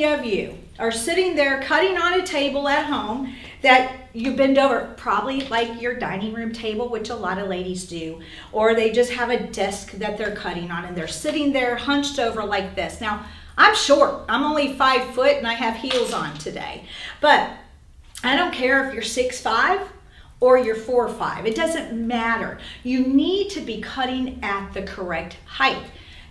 of you are sitting there cutting on a table at home that you bend over, probably like your dining room table, which a lot of ladies do, or they just have a desk that they're cutting on and they're sitting there hunched over like this. Now, I'm short. I'm only 5 foot and I have heels on today. But I don't care if you're 6'5" or you're 4'5". It doesn't matter. You need to be cutting at the correct height.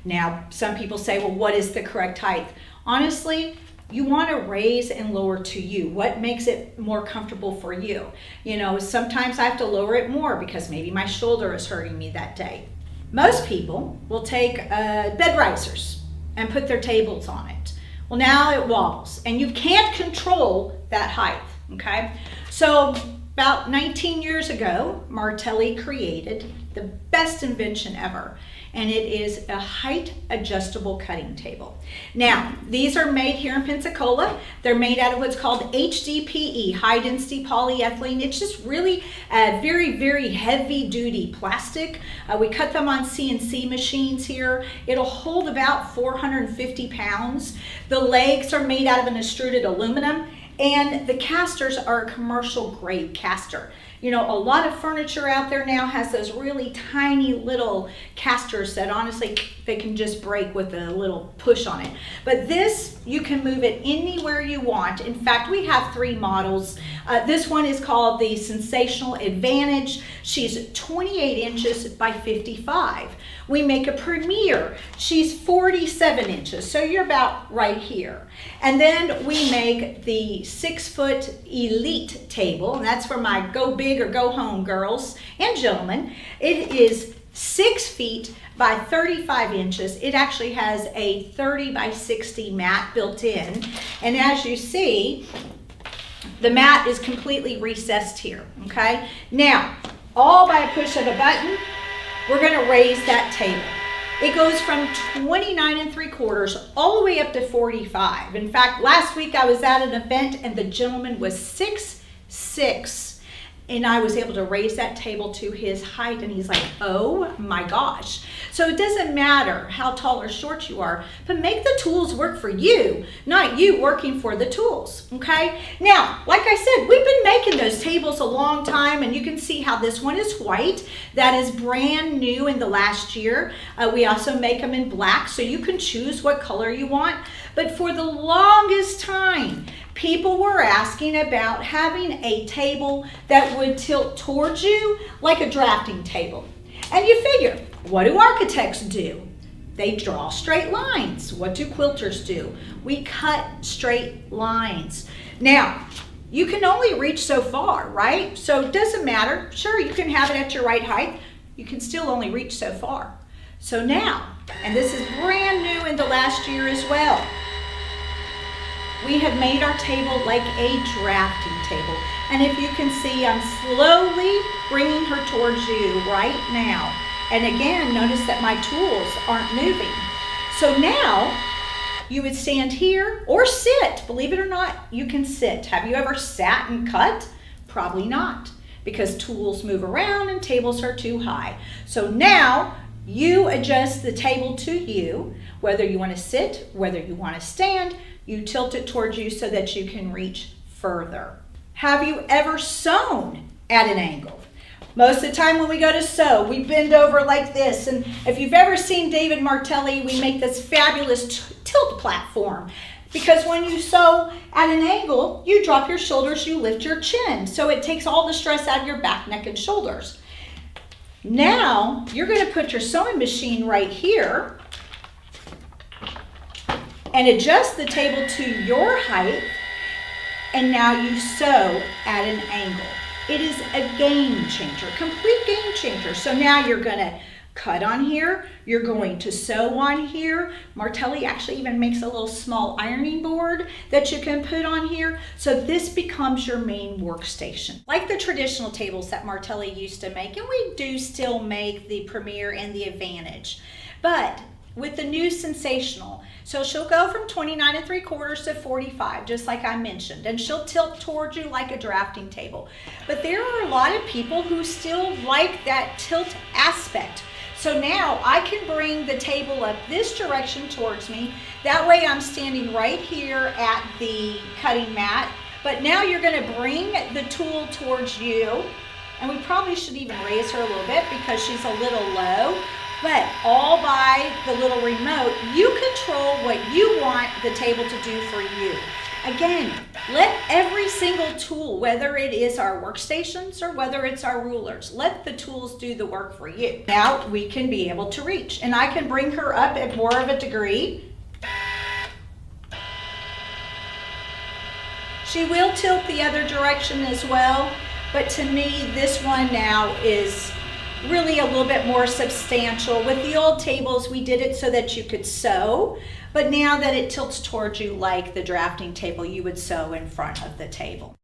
Now, some people say, well, what is the correct height? Honestly, you want to raise and lower to you. What makes it more comfortable for you? You know, sometimes I have to lower it more because maybe my shoulder is hurting me that day. Most people will take bed risers and put their tables on it. Well, now it wobbles and you can't control that height, okay? So about 19 years ago, Martelli created the best invention ever, and it is a height adjustable cutting table. Now, these are made here in Pensacola. They're made out of what's called HDPE, high density polyethylene. It's just really very, very heavy duty plastic. We cut them on CNC machines here. It'll hold about 450 pounds. The legs are made out of an extruded aluminum, and the casters are a commercial grade caster. You know, a lot of furniture out there now has those really tiny little casters that honestly they can just break with a little push on it. But this, you can move it anywhere you want. In fact, we have 3 models. This one is called the Sensational Advantage. She's 28 inches by 55. We make a Premier. She's 47 inches, so you're about right here. And then we make the 6-foot Elite table, and that's for my go big or go home girls and gentlemen. It is 6 feet by 35 inches. It actually has a 30 by 60 mat built in. And as you see, the mat is completely recessed here, okay? Now, all by a push of a button, we're gonna raise that table. It goes from 29 3/4 all the way up to 45. In fact, last week I was at an event and the gentleman was 6'6", and I was able to raise that table to his height, and he's like, oh my gosh. So it doesn't matter how tall or short you are, but make the tools work for you, not you working for the tools, okay? Now, like I said, we've been making those tables a long time, and you can see how this one is white. That is brand new in the last year. We also make them in black, so you can choose what color you want. But for the longest time, people were asking about having a table that would tilt towards you like a drafting table. And you figure, what do architects do? They draw straight lines. What do quilters do? We cut straight lines. Now, you can only reach so far, right? So it doesn't matter. Sure, you can have it at your right height. You can still only reach so far. So now, and this is brand new in the last year as well, we have made our table like a drafting table. And if you can see, I'm slowly bringing her towards you right now. And again, notice that my tools aren't moving. So now, you would stand here or sit. Believe it or not, you can sit. Have you ever sat and cut? Probably not, because tools move around and tables are too high. So now, you adjust the table to you, whether you want to sit, whether you want to stand. You tilt it towards you so that you can reach further. Have you ever sewn at an angle? Most of the time when we go to sew, we bend over like this. And if you've ever seen David Martelli, we make this fabulous tilt platform. Because when you sew at an angle, you drop your shoulders, you lift your chin. So it takes all the stress out of your back, neck, and shoulders. Now, you're going to put your sewing machine right here and adjust the table to your height, and now you sew at an angle. It is a game changer, complete game changer. So now you're going to cut on here, you're going to sew on here. Martelli actually even makes a little small ironing board that you can put on here. So this becomes your main workstation. Like the traditional tables that Martelli used to make, and we do still make the Premier and the Advantage. But with the new Sensational, so she'll go from 29 3/4 to 45, just like I mentioned, and she'll tilt towards you like a drafting table. But there are a lot of people who still like that tilt aspect. So now I can bring the table up this direction towards me. That way I'm standing right here at the cutting mat. But now you're gonna bring the tool towards you. And we probably should even raise her a little bit because she's a little low. But all by the little remote, you control what you want the table to do for you. Again, let every single tool, whether it is our workstations or whether it's our rulers, let the tools do the work for you. Now we can be able to reach, and I can bring her up at more of a degree. She will tilt the other direction as well, but to me, this one now is really a little bit more substantial. With the old tables, we did it so that you could sew, but now that it tilts towards you like the drafting table, you would sew in front of the table.